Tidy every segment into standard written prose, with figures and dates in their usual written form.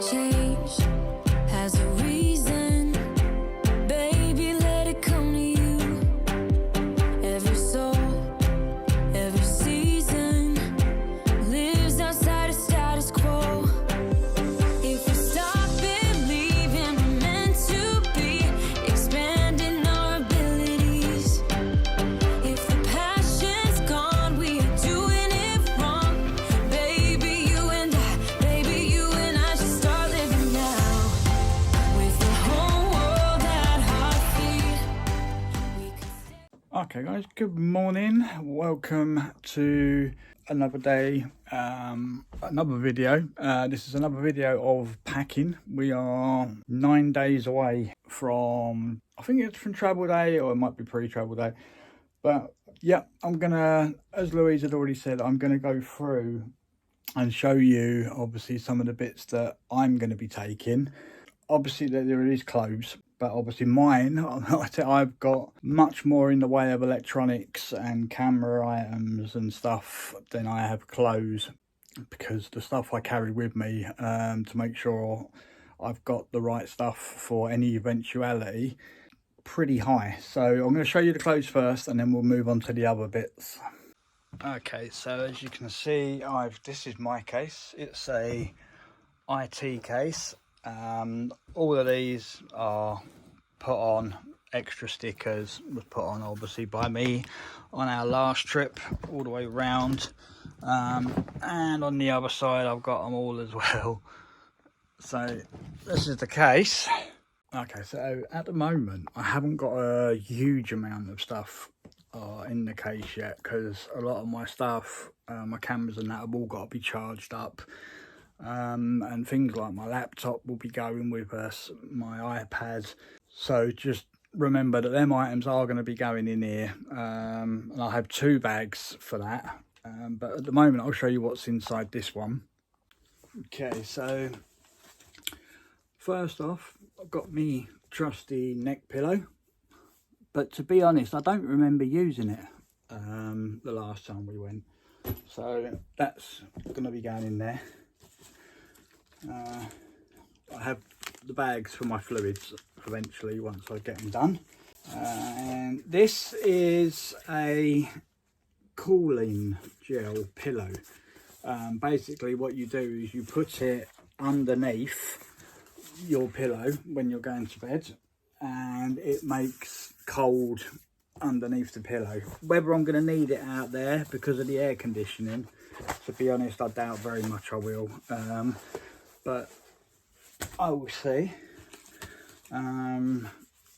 change has a reason. Baby, let it come to you. Every soul, every season lives outside of status quo. If we stop believing we're meant to be, expanding our abilities. If the passion's gone, we are doing it wrong. Baby, you and I should start living now. With the whole world at our feet, we could stay. Okay guys, good morning, welcome to another day, another video. This is another video of packing. We are 9 days away from, I think it's from travel day, or it might be pre-travel day, but yeah, I'm gonna, as Louise had already said, I'm gonna go through and show you obviously some of the bits that I'm going to be taking. Obviously there is clothes, but obviously mine, I've got much more in the way of electronics and camera items and stuff than I have clothes, because the stuff I carry with me to make sure I've got the right stuff for any eventuality, pretty high. So I'm going to show you the clothes first and then we'll move on to the other bits. Okay, so as you can see, this is my case. It's a IT case. All of these are put on, extra stickers was put on obviously by me on our last trip all the way around, and on the other side I've got them all as well. So this is the case. Okay, so at the moment I haven't got a huge amount of stuff in the case yet, because a lot of my stuff, my cameras and that, have all got to be charged up, and things like my laptop will be going with us, my iPad. So just remember that them items are going to be going in here, and I have 2 bags for that, but at the moment I'll show you what's inside this one. Okay, so first off, I've got me trusty neck pillow. But to be honest, I don't remember using it the last time we went. So that's going to be going in there. I have the bags for my fluids eventually once I get them done. And this is a cooling gel pillow. Basically what you do is you put it underneath your pillow when you're going to bed, and it makes cold underneath the pillow. Whether I'm going to need it out there because of the air conditioning, to be honest, I doubt very much I will, but I will see.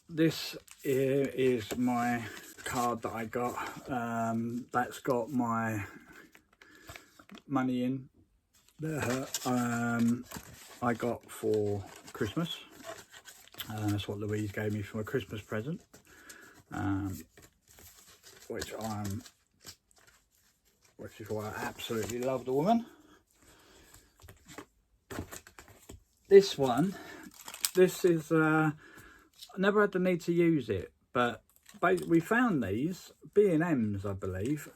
This is my card that I got, that's got my money in there. I got for Christmas. That's what Louise gave me for a Christmas present, which is why I absolutely love the woman. This one, this is I never had the need to use it, but we found these B&Ms, I believe,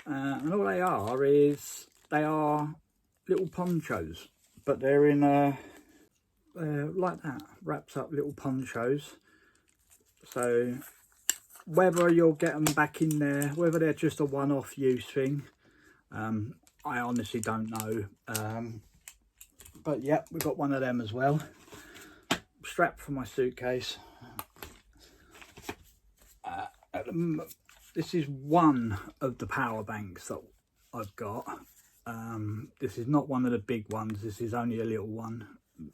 and all they are is they are little ponchos, but they're in a like that, wraps up little ponchos. So whether you'll get them back in there, whether they're just a one-off use thing, I honestly don't know, but yeah, we've got one of them as well, strapped for my suitcase. This is one of the power banks that I've got. This is not one of the big ones, this is only a little one.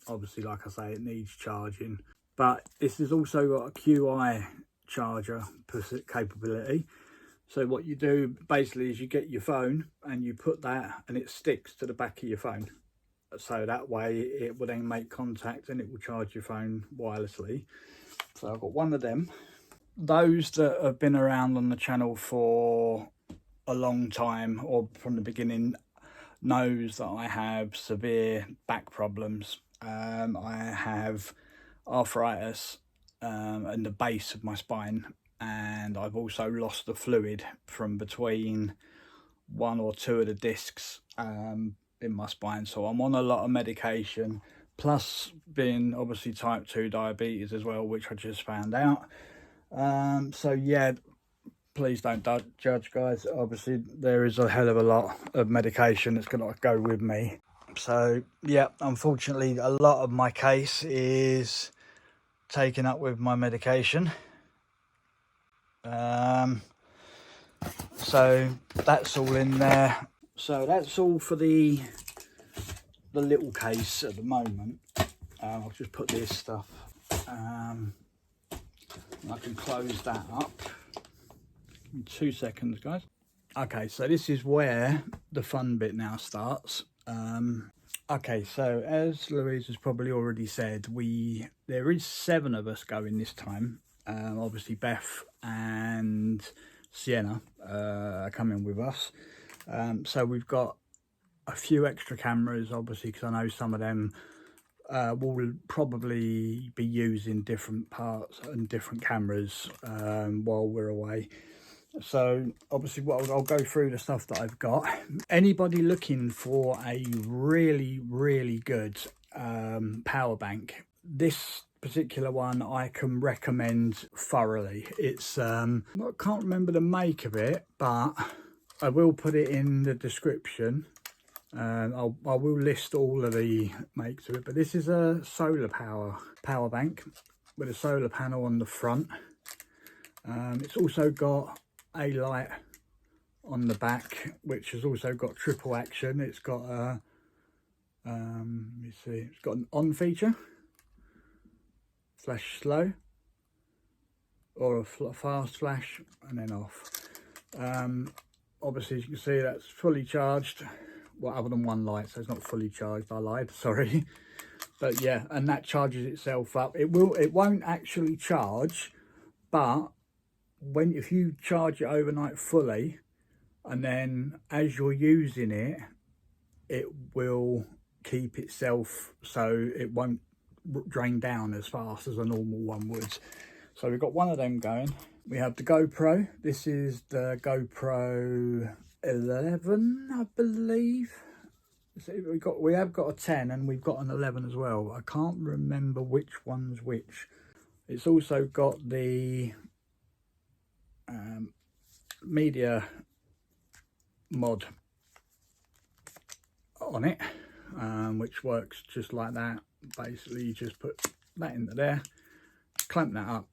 Obviously, like I say, it needs charging, but this has also got a QI charger capability. So what you do basically is you get your phone and you put that, and it sticks to the back of your phone, so that way it will then make contact and it will charge your phone wirelessly. So I've got one of them. Those that have been around on the channel for a long time, or from the beginning, knows that I have severe back problems. I have arthritis in the base of my spine, and I've also lost the fluid from between 1 or 2 of the discs in my spine. So I'm on a lot of medication, plus being obviously type 2 diabetes as well, which I just found out. So yeah, please don't judge, guys. Obviously there is a hell of a lot of medication that's gonna go with me. So yeah, unfortunately a lot of my case is taken up with my medication. So that's all in there. So that's all for the little case at the moment. I'll just put this stuff, I can close that up in 2 seconds, guys. Okay, so this is where the fun bit now starts. Okay, so as Louise has probably already said, there is 7 of us going this time. Obviously Beth and Sienna are coming with us. So we've got a few extra cameras, obviously, because I know some of them will probably be using different parts and different cameras while we're away. So obviously I'll go through the stuff that I've got. Anybody looking for a really good power bank, this particular one I can recommend thoroughly. It's I can't remember the make of it, but I will put it in the description. I will list all of the makes of it, but this is a solar power bank with a solar panel on the front. It's also got a light on the back, which has also got triple action. It's got a let me see, it's got an on feature, flash slow, or a fast flash, and then off. Obviously, as you can see, that's fully charged. Well, other than one light, so it's not fully charged. I lied, sorry. But yeah, and that charges itself up. It won't actually charge, but if you charge it overnight fully, and then as you're using it, it will keep itself, so it won't drain down as fast as a normal one would. So we've got one of them going. We have the GoPro. This is the GoPro 11, I believe. So we have got a 10 and we've got an 11 as well. I can't remember which one's which. It's also got the media mod on it, which works just like that. Basically you just put that into there, clamp that up,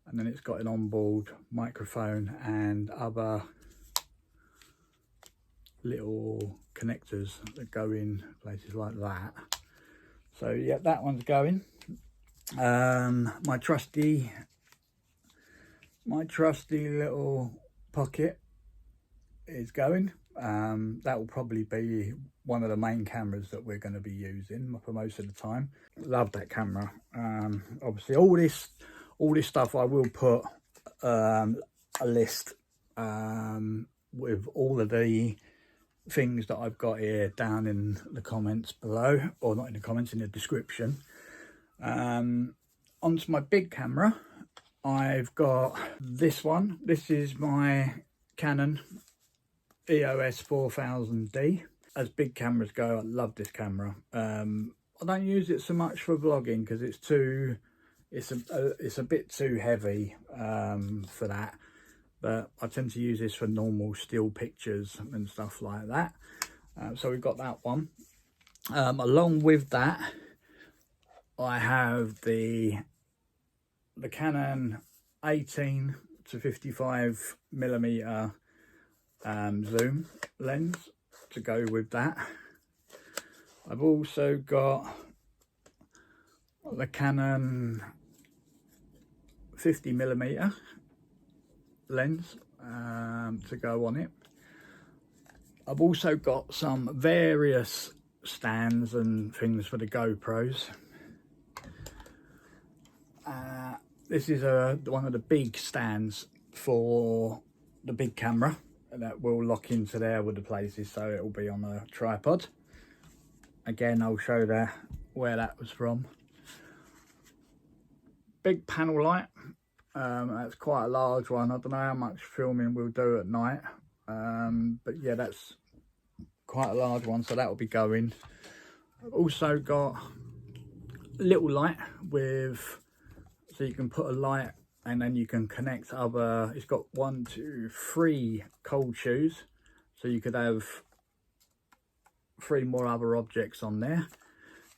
and then it's got an onboard microphone and other little connectors that go in places like that. So yeah, that one's going. My trusty little Pocket is going. That will probably be one of the main cameras that we're going to be using for most of the time. Love that camera. Obviously all this stuff I will put a list with all of the things that I've got here down in the comments below, or not in the comments, in the description. Onto my big camera, I've got this one. This is my Canon EOS 4000D. As big cameras go, I love this camera. I don't use it so much for vlogging because it's a bit too heavy for that. But I tend to use this for normal still pictures and stuff like that. So we've got that one. Along with that, I have the Canon 18 to 55 millimeter zoom lens to go with that. I've also got the Canon 50 millimeter lens to go on it. I've also got some various stands and things for the GoPros. This is one of the big stands for the big camera that will lock into there with the places, so it will be on a tripod. Again, I'll show where that was from. Big panel light. That's quite a large one. I don't know how much filming we'll do at night, but yeah, that's quite a large one, so that will be going. I've also got little light with, so you can put a light and then you can connect other, it's got 1, 2, 3 cold shoes, so you could have 3 more other objects on there.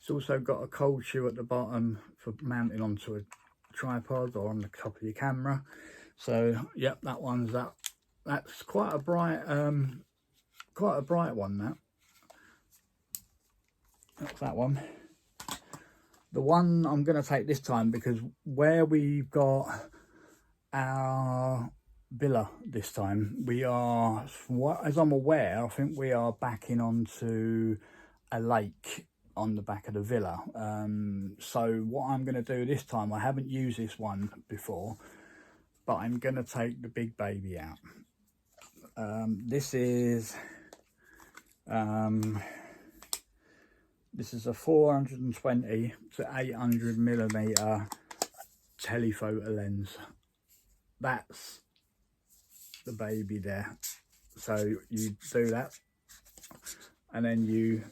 It's also got a cold shoe at the bottom for mounting onto a tripod or on the top of your camera. So yep, that one's that. That's quite a bright one. That's that one. The one I'm going to take this time, because where we've got our villa this time, we are, as I'm aware, I think we are backing onto a lake on the back of the villa. So what I'm going to do this time, I haven't used this one before, but I'm going to take the big baby out. This is a 420 to 800 millimeter telephoto lens. That's the baby there. So you do that, and then you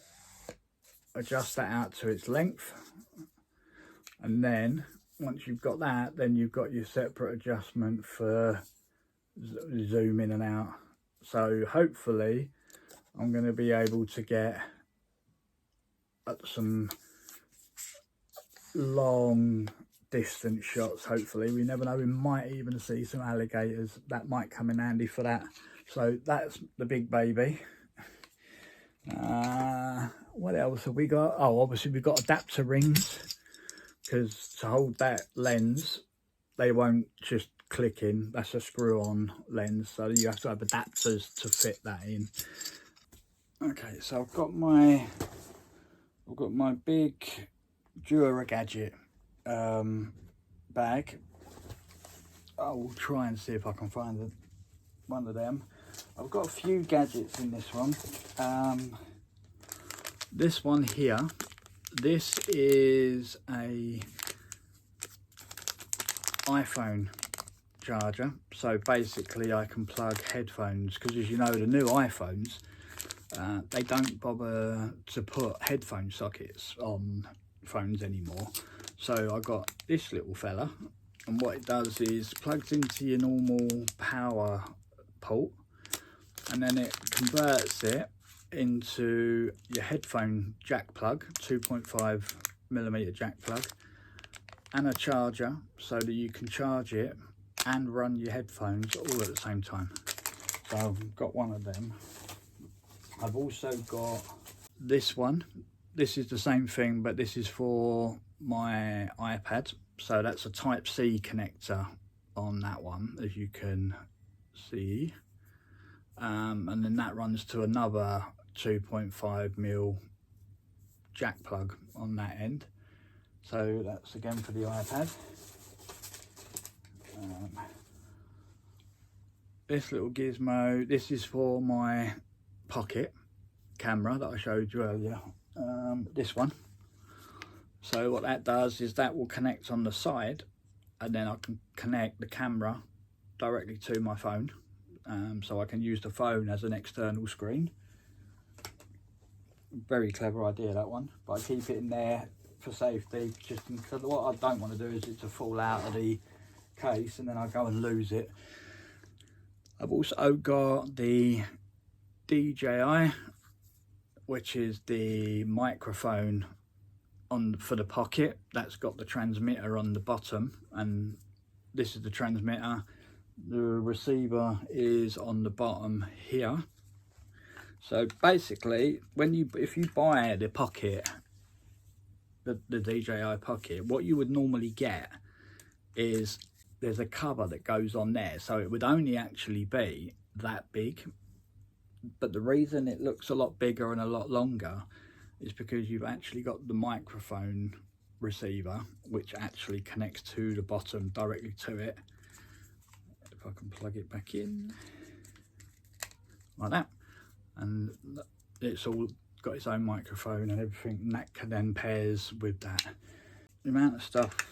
adjust that out to its length, and then once you've got that, then you've got your separate adjustment for zoom in and out. So hopefully I'm going to be able to get some long distance shots. Hopefully, we never know, we might even see some alligators. That might come in handy for that. So that's the big baby. What else have we got? Oh, obviously we've got adapter rings, because to hold that lens, they won't just click in. That's a screw on lens, so you have to have adapters to fit that in. Okay, so I've got my big Dura Gadget bag. I will try and see if I can find one of them. I've got a few gadgets in this one. This one here, this is a iPhone charger. So basically I can plug headphones, because as you know, the new iPhones, they don't bother to put headphone sockets on phones anymore. So I got this little fella, and what it does is plugs into your normal power port, and then it converts it into your headphone jack plug, 2.5 millimeter jack plug, and a charger, so that you can charge it and run your headphones all at the same time. So I've got one of them. I've also got this one. This is the same thing, but this is for my iPad. So that's a Type-C connector on that one, as you can see. And then that runs to another 2.5mm jack plug on that end. So that's again for the iPad. This little gizmo, this is for my Pocket camera that I showed you earlier. This one. So what that does is that will connect on the side, and then I can connect the camera directly to my phone. So I can use the phone as an external screen. Very clever idea, that one, but I keep it in there for safety, just because what I don't want to do is it to fall out of the case and then I go and lose it. I've also got the DJI, which is the microphone for the Pocket. That's got the transmitter on the bottom, and this is the transmitter. The receiver is on the bottom here. So basically, if you buy the Pocket, the DJI Pocket, what you would normally get is there's a cover that goes on there, so it would only actually be that big. But the reason it looks a lot bigger and a lot longer is because you've actually got the microphone receiver, which actually connects to the bottom directly to it. If I can plug it back in like that, and it's all got its own microphone and everything, and that then pairs with that. The amount of stuff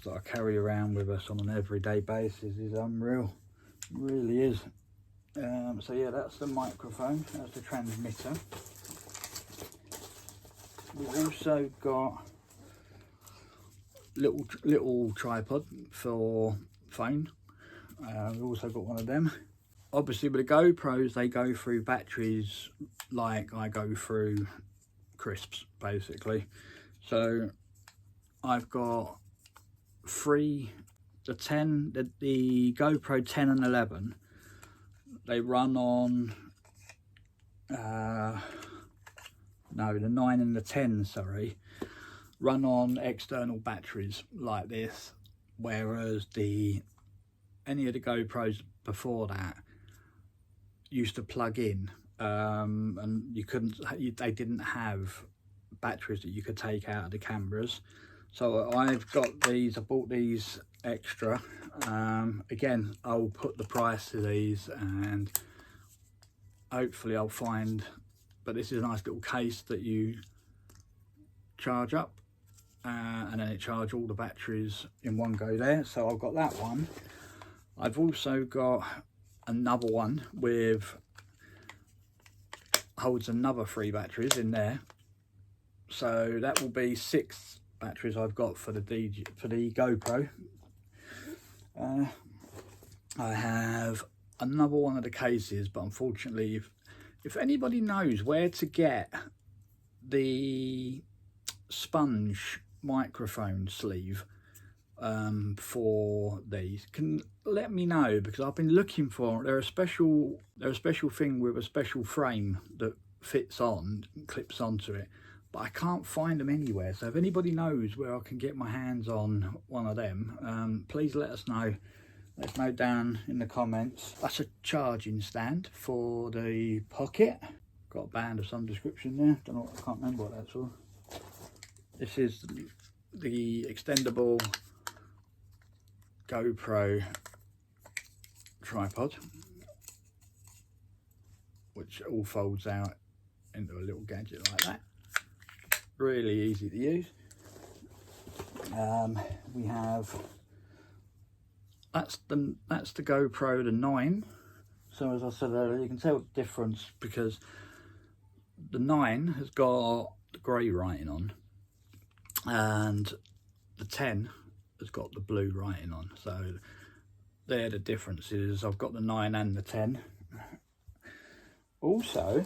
that I carry around with us on an everyday basis is unreal. It really is. So yeah, that's the microphone, that's the transmitter. We've also got little tripod for phone. We've also got one of them. Obviously with the GoPros, they go through batteries like I go through crisps, basically. So I've got three, the GoPro 10 and 11. They run on, no, the 9 and the 10, sorry, run on external batteries like this, whereas any of the GoPros before that used to plug in, and they didn't have batteries that you could take out of the cameras. So I've got these, I bought these extra. Again, I'll put the price of these, and hopefully I'll find, but this is a nice little case that you charge up, and then it charges all the batteries in one go there. So I've got that one. I've also got another one with, holds another 3 batteries in there. So that will be 6 batteries I've got for the GoPro. I have another one of the cases, but unfortunately, if anybody knows where to get the sponge microphone sleeve for these, can let me know, because I've been looking for, they're a special thing with a special frame that fits on, clips onto it, but I can't find them anywhere. So if anybody knows where I can get my hands on one of them, please let us know. Let us know down in the comments. That's a charging stand for the Pocket. Got a band of some description there. Don't know, I can't remember what that's for. This is the extendable GoPro tripod, which all folds out into a little gadget like that. Really easy to use. We have, that's the GoPro the 9. So as I said earlier, you can tell the difference because the 9 has got the grey writing on, and the 10 has got the blue writing on. So they're the differences. I've got the 9 and the 10. Also,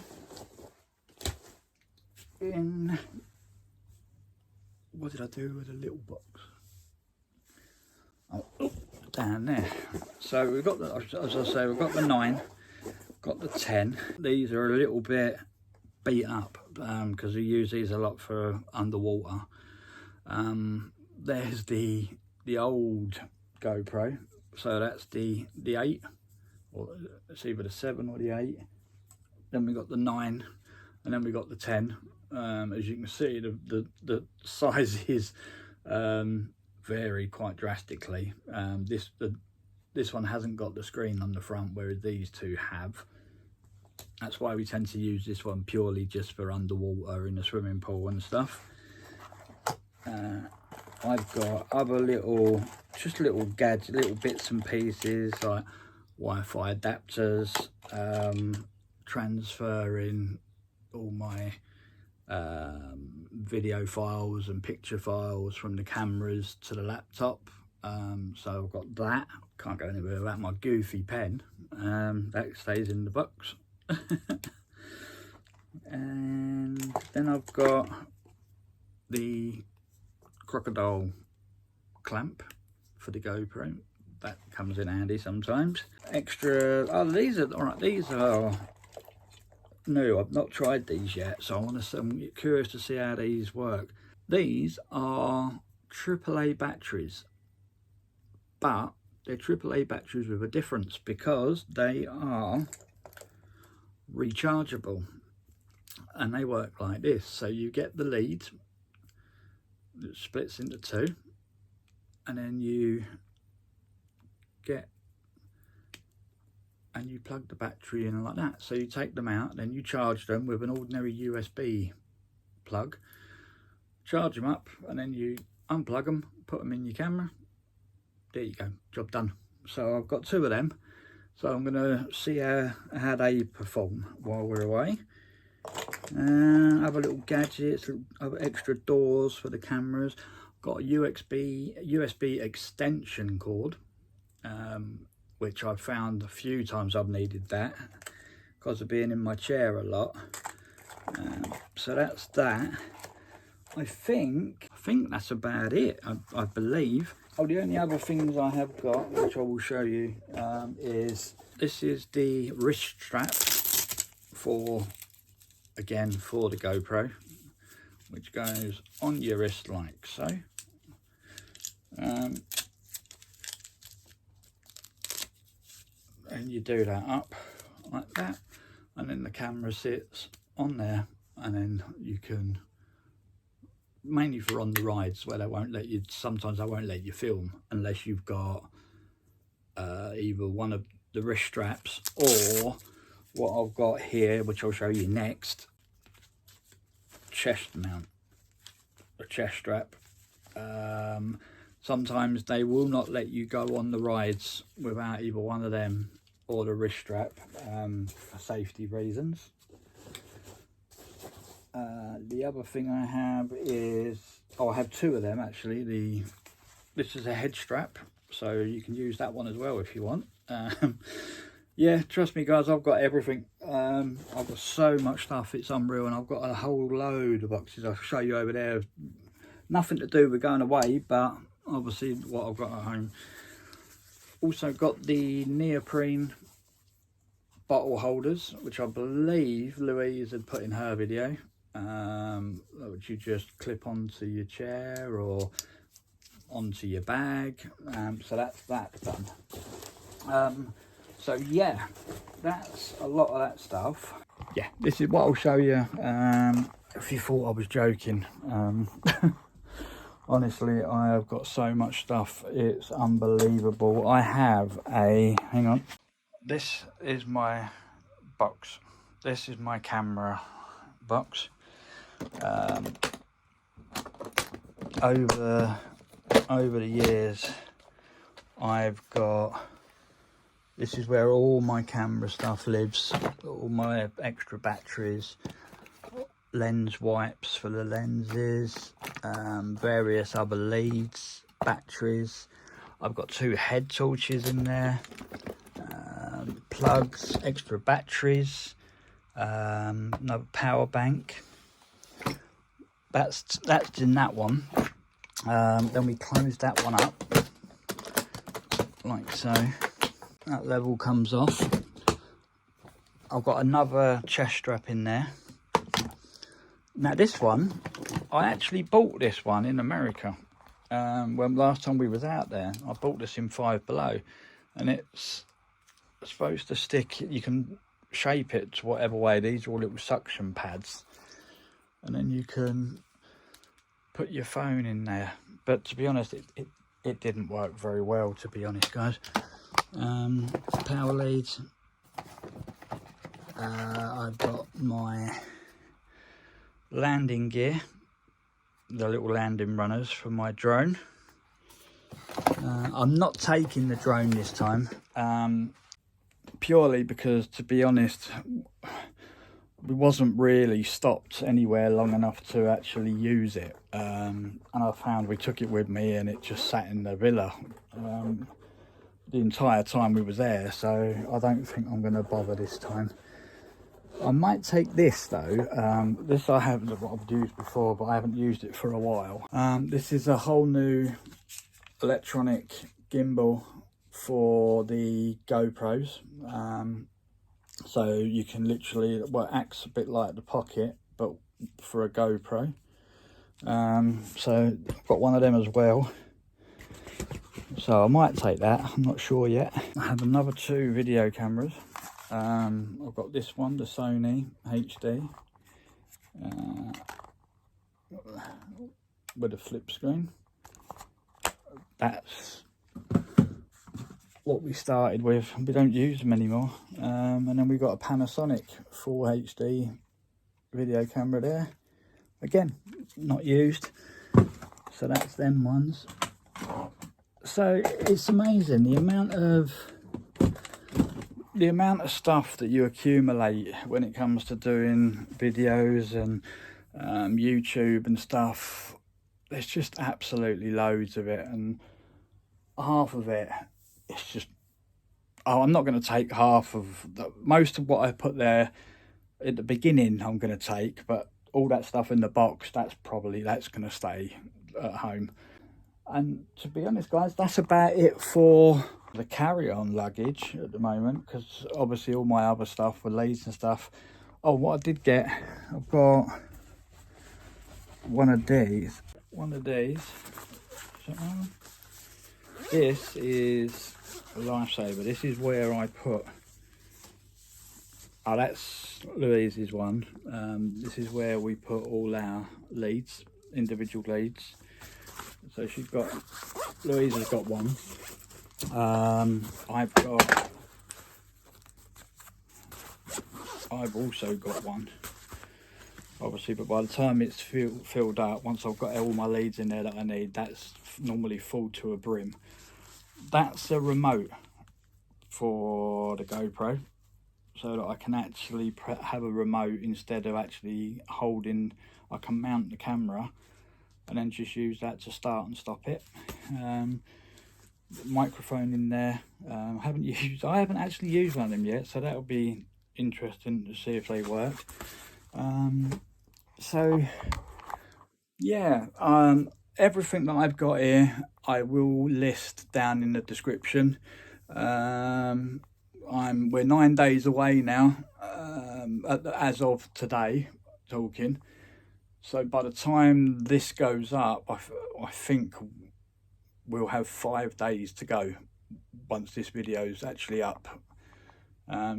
what did I do with the little box? Oh, down there. So we've got the, as I say, we've got the 9, got the 10. These are a little bit beat up because we use these a lot for underwater. There's the old GoPro, so that's the 8, or it's either the 7 or the 8. Then we got the 9, and then we got the 10. As you can see, the sizes vary quite drastically. This one hasn't got the screen on the front, whereas these two have. That's why we tend to use this one purely just for underwater in the swimming pool and stuff. I've got other little gadgets, little bits and pieces like Wi-Fi adapters, transferring all my video files and picture files from the cameras to the laptop. So I've got that. Can't go anywhere without my goofy pen. That stays in the box. And then I've got the crocodile clamp for the GoPro. That comes in handy sometimes. Extra, oh, these are, all right, these are new. I've not tried these yet, so I'm curious to see how these work. These are AAA batteries, but they're AAA batteries with a difference because they are rechargeable, and they work like this. So you get the lead that splits into 2, and then you plug the battery in like that. So you take them out, then you charge them with an ordinary USB plug, charge them up, and then you unplug them, put them in your camera. There you go, job done. So I've got 2 of them, so I'm going to see how they perform while we're away. Other little gadgets, other extra doors for the cameras. I've got a USB extension cord, which I've found a few times I've needed that because of being in my chair a lot. So that's that. I think that's about it. I believe. Oh, the only other things I have got, which I will show you, is this is the wrist strap for the GoPro, which goes on your wrist like so. And you do that up like that, and then the camera sits on there, and then you can, mainly for on the rides where they won't let you, sometimes they won't let you film unless you've got either one of the wrist straps or what I've got here, which I'll show you next, chest mount, a chest strap. Sometimes they will not let you go on the rides without either one of them or the wrist strap, for safety reasons. The other thing I have is, I have two of them actually. This is a head strap, so you can use that one as well if you want. Yeah, trust me guys, I've got everything. I've got so much stuff, it's unreal, and I've got a whole load of boxes. I'll show you over there. Nothing to do with going away, but obviously what I've got at home. Also got the neoprene bottle holders, which I believe Louise had put in her video, which you just clip onto your chair or onto your bag. So that's that done. So yeah, that's a lot of that stuff. Yeah, this is what I'll show you. If you thought I was joking, honestly, I have got so much stuff, it's unbelievable. I have a, hang on, this is my box. This is my camera box. Over the years, I've got, this is where all my camera stuff lives, all my extra batteries, lens wipes for the lenses, various other leads, batteries. I've got two head torches in there, plugs, extra batteries, another power bank. That's in that one. Then we close that one up like so. That level comes off. I've got another chest strap in there. Now this one, I actually bought this one in America. When last time we was out there, I bought this in Five Below, and it's supposed to stick. You can shape it to whatever way. These are all little suction pads, and then you can put your phone in there. But to be honest, it didn't work very well, to be honest, guys. Power leads. I've got my landing gear, the little landing runners for my drone. I'm not taking the drone this time, purely because, to be honest, we wasn't really stopped anywhere long enough to actually use it, and I found we took it with me and it just sat in the villa the entire time we was there, so I don't think I'm going to bother this time. I might take this though. This I haven't, what I've used before, but I haven't used it for a while. This is a whole new electronic gimbal for the GoPros. So you can literally, well, it acts a bit like the Pocket, but for a GoPro. So I've got one of them as well. So I might take that, I'm not sure yet. I have another two video cameras. I've got this one, the Sony HD, with a flip screen. That's what we started with. We don't use them anymore. And then we've got a Panasonic full HD video camera there. Again, not used. So that's them ones. So it's amazing the amount of stuff that you accumulate when it comes to doing videos and YouTube and stuff. there's just absolutely loads of it, and half of it, it's just, oh, I'm not going to take half of most of what I put there at the beginning. I'm going to take, but all that stuff in the box, that's going to stay at home. And to be honest, guys, that's about it for the carry-on luggage at the moment, because obviously all my other stuff with leads and stuff. Oh, what I did get, I've got one of these. This is a lifesaver. This is where I put, oh, that's Louise's one. This is where we put all our leads, individual leads. So Louise has got one. I've also got one, obviously, but by the time it's filled up, once I've got all my leads in there that I need, that's normally full to a brim. That's a remote for the GoPro, so that I can actually have a remote instead of actually holding. I can mount the camera and then just use that to start and stop it. Microphone in there. I haven't actually used one of them yet, so that'll be interesting to see if they work. So yeah, everything that I've got here I will list down in the description. We're 9 days away now, as of today talking. So by the time this goes up, I think we'll have 5 days to go once this video is actually up.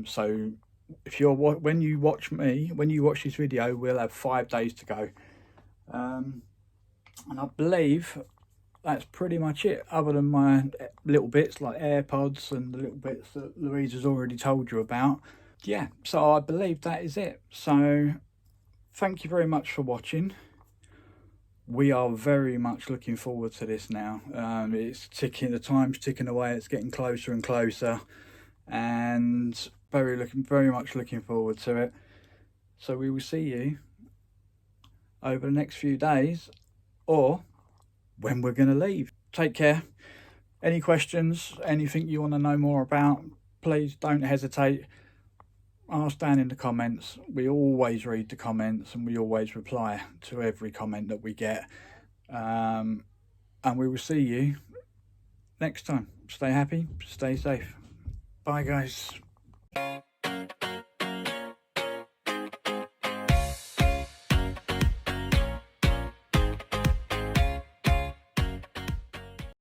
So if when you watch this video, we'll have 5 days to go. And I believe that's pretty much it, other than my little bits like AirPods and the little bits that Louise has already told you about. Yeah, so I believe that is it. So thank you very much for watching. We are very much looking forward to this now. It's ticking, the time's ticking away, it's getting closer and closer, and very much looking forward to it. So we will see you over the next few days, or when we're going to leave. Take care. Any questions, anything you want to know more about, please don't hesitate. Ask down in the comments. We always read the comments and we always reply to every comment that we get. And we will see you next time. Stay happy, stay safe. Bye, guys.